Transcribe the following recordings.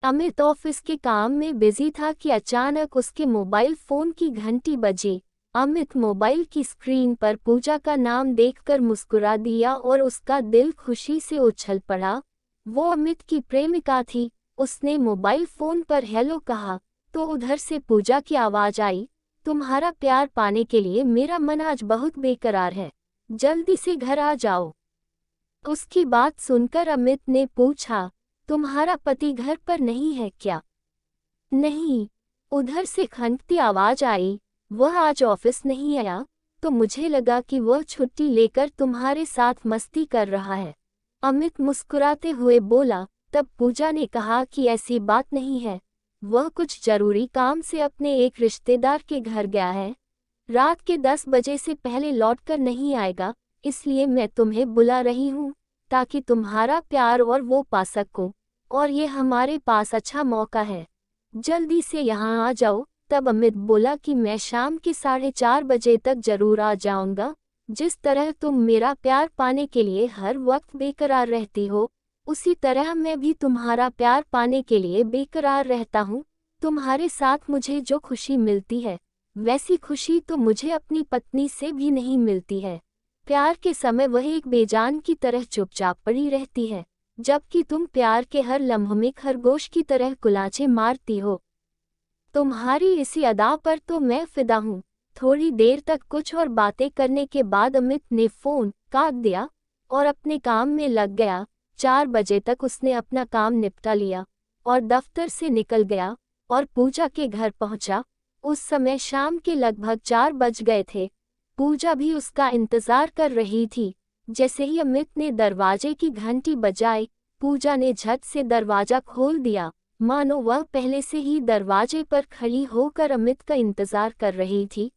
Amit office के काम में बिजी था कि अचानक उसके मोबाइल फोन की घंटी बजी। अमित मोबाइल की स्क्रीन पर पूजा का नाम देखकर मुस्कुरा दिया और उसका दिल खुशी से उछल पड़ा। वो अमित की प्रेमिका थी। उसने मोबाइल फोन पर हेलो कहा तो उधर से पूजा की आवाज आई, तुम्हारा प्यार पाने के लिए मेरा मन आज बहुत बेकरार है, जल्दी से घर आ जाओ। उसकी बात सुनकर अमित ने पूछा, तुम्हारा पति घर पर नहीं है क्या? नहीं, उधर से खनकती आवाज आई, वह आज ऑफिस नहीं आया, तो मुझे लगा कि वह छुट्टी लेकर तुम्हारे साथ मस्ती कर रहा है। अमित मुस्कुराते हुए बोला। तब पूजा ने कहा कि ऐसी बात नहीं है, वह कुछ जरूरी काम से अपने एक रिश्तेदार के घर गया है, रात के 10 बजे से पहले लौटकर नहीं आएगा, इसलिए मैं तुम्हें बुला रही हूँ ताकि तुम्हारा प्यार और वो पा सकूं, और ये हमारे पास अच्छा मौका है, जल्दी से यहाँ आ जाओ। तब अमित बोला कि मैं शाम के 4:30 बजे तक जरूर आ जाऊंगा। जिस तरह तुम मेरा प्यार पाने के लिए हर वक्त बेकरार रहती हो, उसी तरह मैं भी तुम्हारा प्यार पाने के लिए बेकरार रहता हूँ। तुम्हारे साथ मुझे जो खुशी मिलती है, वैसी खुशी तो मुझे अपनी पत्नी से भी नहीं मिलती है। प्यार के समय वह एक बेजान की तरह चुपचाप पड़ी रहती है, जबकि तुम प्यार के हर लम्हे में खरगोश की तरह कुलाचे मारती हो। तुम्हारी इसी अदा पर तो मैं फिदा हूँ। थोड़ी देर तक कुछ और बातें करने के बाद अमित ने फोन काट दिया और अपने काम में लग गया। 4 बजे तक उसने अपना काम निपटा लिया और दफ्तर से निकल गया और पूजा के घर पहुंचा। उस समय शाम के लगभग 4 बज गए थे। पूजा भी उसका इंतजार कर रही थी। जैसे ही अमित ने दरवाजे की घंटी बजाई, पूजा ने झट से दरवाजा खोल दिया, मानो वह पहले से ही दरवाजे पर खड़ी होकर अमित का इंतजार कर रही थी।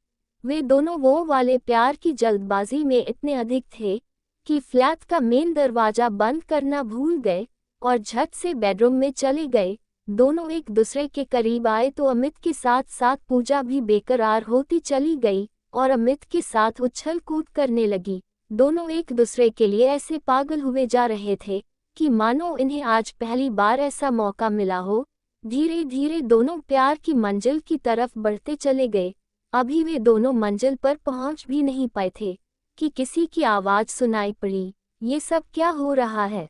वे दोनों वो वाले प्यार की जल्दबाजी में इतने अधिक थे कि फ्लैट का मेन दरवाजा बंद करना भूल गए और झट से बेडरूम में चले गए। दोनों एक दूसरे के करीब आए तो अमित के साथ साथ पूजा भी बेकरार होती चली गई और अमित के साथ उछल कूद करने लगी। दोनों एक दूसरे के लिए ऐसे पागल हुए जा रहे थे कि मानो इन्हें आज पहली बार ऐसा मौका मिला हो। धीरे धीरे दोनों प्यार की मंजिल की तरफ बढ़ते चले गए। अभी वे दोनों मंजिल पर पहुंच भी नहीं पाए थे कि किसी की आवाज सुनाई पड़ी, ये सब क्या हो रहा है?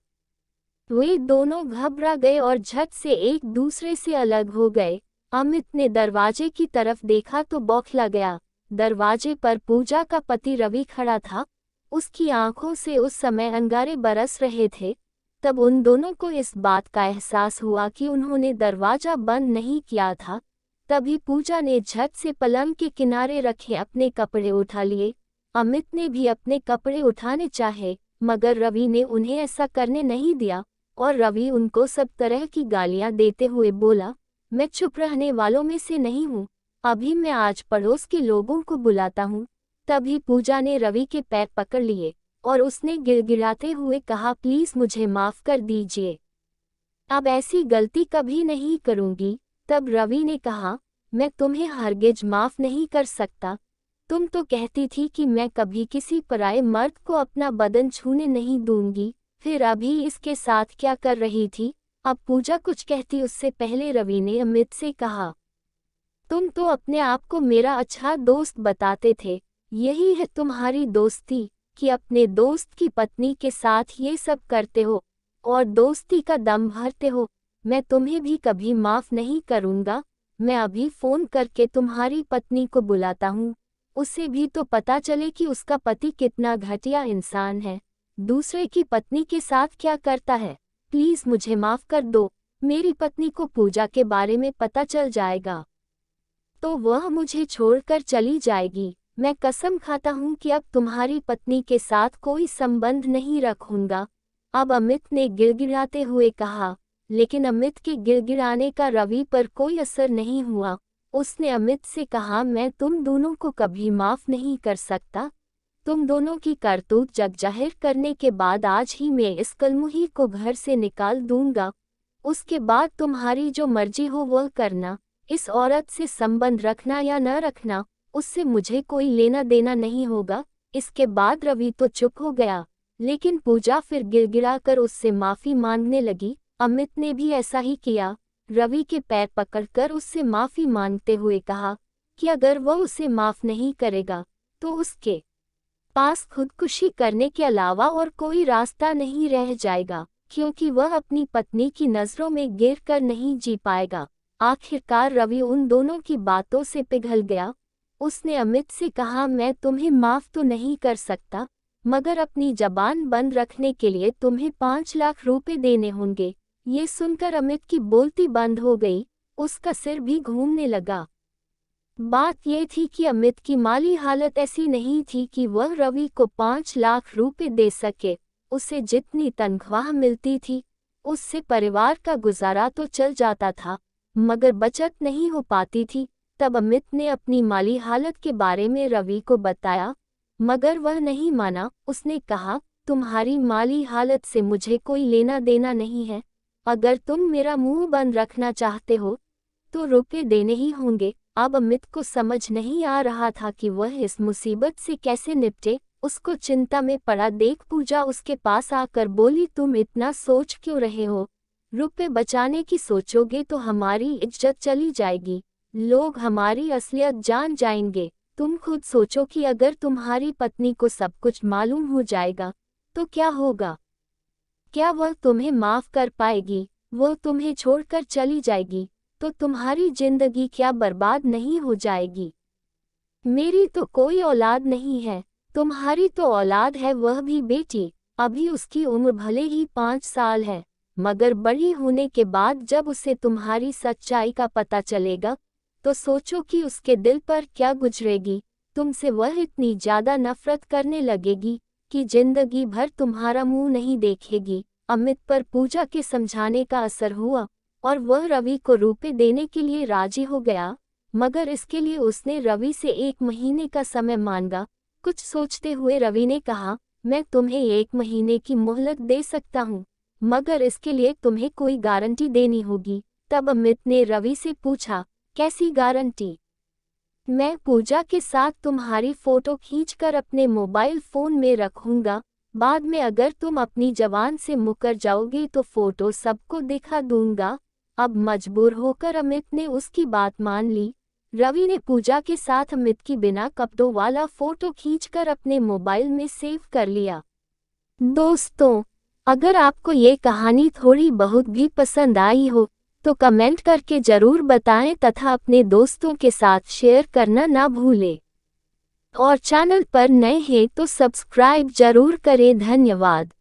वे दोनों घबरा गए और झट से एक दूसरे से अलग हो गए। अमित ने दरवाजे की तरफ देखा तो बौखला गया। दरवाजे पर पूजा का पति रवि खड़ा था। उसकी आंखों से उस समय अंगारे बरस रहे थे। तब उन दोनों को इस बात का एहसास हुआ कि उन्होंने दरवाजा बंद नहीं किया था। तभी पूजा ने झट से पलंग के किनारे रखे अपने कपड़े उठा लिए। अमित ने भी अपने कपड़े उठाने चाहे, मगर रवि ने उन्हें ऐसा करने नहीं दिया और रवि उनको सब तरह की गालियां देते हुए बोला, मैं चुप रहने वालों में से नहीं हूँ, अभी मैं आज पड़ोस के लोगों को बुलाता हूँ। तभी पूजा ने रवि के पैर पकड़ लिए और उसने गिड़गिड़ाते हुए कहा, प्लीज मुझे माफ कर दीजिए, अब ऐसी गलती कभी नहीं करूंगी। तब रवि ने कहा, मैं तुम्हें हरगिज माफ नहीं कर सकता। तुम तो कहती थी कि मैं कभी किसी पराये मर्द को अपना बदन छूने नहीं दूंगी, फिर अभी इसके साथ क्या कर रही थी? अब पूजा कुछ कहती उससे पहले रवि ने अमित से कहा, तुम तो अपने आप को मेरा अच्छा दोस्त बताते थे, यही है तुम्हारी दोस्ती कि अपने दोस्त की पत्नी के साथ ये सब करते हो और दोस्ती का दम भरते हो। मैं तुम्हें भी कभी माफ नहीं करूंगा। मैं अभी फोन करके तुम्हारी पत्नी को बुलाता हूँ, उसे भी तो पता चले कि उसका पति कितना घटिया इंसान है, दूसरे की पत्नी के साथ क्या करता है। प्लीज मुझे माफ कर दो, मेरी पत्नी को पूजा के बारे में पता चल जाएगा तो वह मुझे छोड़कर चली जाएगी। मैं कसम खाता हूँ कि अब तुम्हारी पत्नी के साथ कोई संबंध नहीं रखूंगा। अब अमित ने गिड़गिड़ाते हुए कहा, लेकिन अमित के गिड़गिड़ाने का रवि पर कोई असर नहीं हुआ। उसने अमित से कहा, मैं तुम दोनों को कभी माफ नहीं कर सकता। तुम दोनों की करतूत जग जाहिर करने के बाद आज ही मैं इस कलमुही को घर से निकाल दूंगा। उसके बाद तुम्हारी जो मर्जी हो वह करना। इस औरत से संबंध रखना या न रखना, उससे मुझे कोई लेना देना नहीं होगा। इसके बाद रवि तो चुप हो गया, लेकिन पूजा फिर गिड़गिड़ा कर उससे माफी मांगने लगी। अमित ने भी ऐसा ही किया। रवि के पैर पकड़कर उससे माफी मांगते हुए कहा कि अगर वह उसे माफ नहीं करेगा तो उसके पास खुदकुशी करने के अलावा और कोई रास्ता नहीं रह जाएगा, क्योंकि वह अपनी पत्नी की नजरों में गिरकर नहीं जी पाएगा। आखिरकार रवि उन दोनों की बातों से पिघल गया। उसने अमित से कहा, मैं तुम्हें माफ तो नहीं कर सकता, मगर अपनी जबान बंद रखने के लिए तुम्हें 5 लाख रुपए देने होंगे। ये सुनकर अमित की बोलती बंद हो गई, उसका सिर भी घूमने लगा। बात यह थी कि अमित की माली हालत ऐसी नहीं थी कि वह रवि को 5 लाख रुपए दे सके। उसे जितनी तनख्वाह मिलती थी उससे परिवार का गुजारा तो चल जाता था, मगर बचत नहीं हो पाती थी। तब अमित ने अपनी माली हालत के बारे में रवि को बताया, मगर वह नहीं माना। उसने कहा, तुम्हारी माली हालत से मुझे कोई लेना देना नहीं है। अगर तुम मेरा मुंह बंद रखना चाहते हो तो रुपए देने ही होंगे। अब अमित को समझ नहीं आ रहा था कि वह इस मुसीबत से कैसे निपटे। उसको चिंता में पड़ा देख पूजा उसके पास आकर बोली, तुम इतना सोच क्यों रहे हो? रुपए बचाने की सोचोगे तो हमारी इज्जत चली जाएगी, लोग हमारी असलियत जान जाएंगे। तुम खुद सोचो कि अगर तुम्हारी पत्नी को सब कुछ मालूम हो जाएगा तो क्या होगा? क्या वह तुम्हें माफ कर पाएगी? वो तुम्हें छोड़कर चली जाएगी तो तुम्हारी जिंदगी क्या बर्बाद नहीं हो जाएगी? मेरी तो कोई औलाद नहीं है, तुम्हारी तो औलाद है, वह भी बेटी। अभी उसकी उम्र भले ही 5 साल है, मगर बड़ी होने के बाद जब उसे तुम्हारी सच्चाई का पता चलेगा तो सोचो कि उसके दिल पर क्या गुजरेगी। तुमसे वह इतनी ज्यादा नफरत करने लगेगी कि जिंदगी भर तुम्हारा मुंह नहीं देखेगी। अमित पर पूजा के समझाने का असर हुआ और वह रवि को रुपए देने के लिए राजी हो गया, मगर इसके लिए उसने रवि से 1 महीने का समय मांगा। कुछ सोचते हुए रवि ने कहा, मैं तुम्हें 1 महीने की मोहलत दे सकता हूँ, मगर इसके लिए तुम्हें कोई गारंटी देनी होगी। तब अमित ने रवि से पूछा, कैसी गारंटी? मैं पूजा के साथ तुम्हारी फोटो खींचकर अपने मोबाइल फोन में रखूंगा, बाद में अगर तुम अपनी जबान से मुकर जाओगे तो फोटो सबको दिखा दूंगा। अब मजबूर होकर अमित ने उसकी बात मान ली। रवि ने पूजा के साथ अमित की बिना कपड़ों वाला फोटो खींचकर अपने मोबाइल में सेव कर लिया। दोस्तों, अगर आपको ये कहानी थोड़ी बहुत भी पसंद आई हो तो कमेंट करके जरूर बताएं तथा अपने दोस्तों के साथ शेयर करना ना भूलें। और चैनल पर नए हैं तो सब्सक्राइब जरूर करें। धन्यवाद।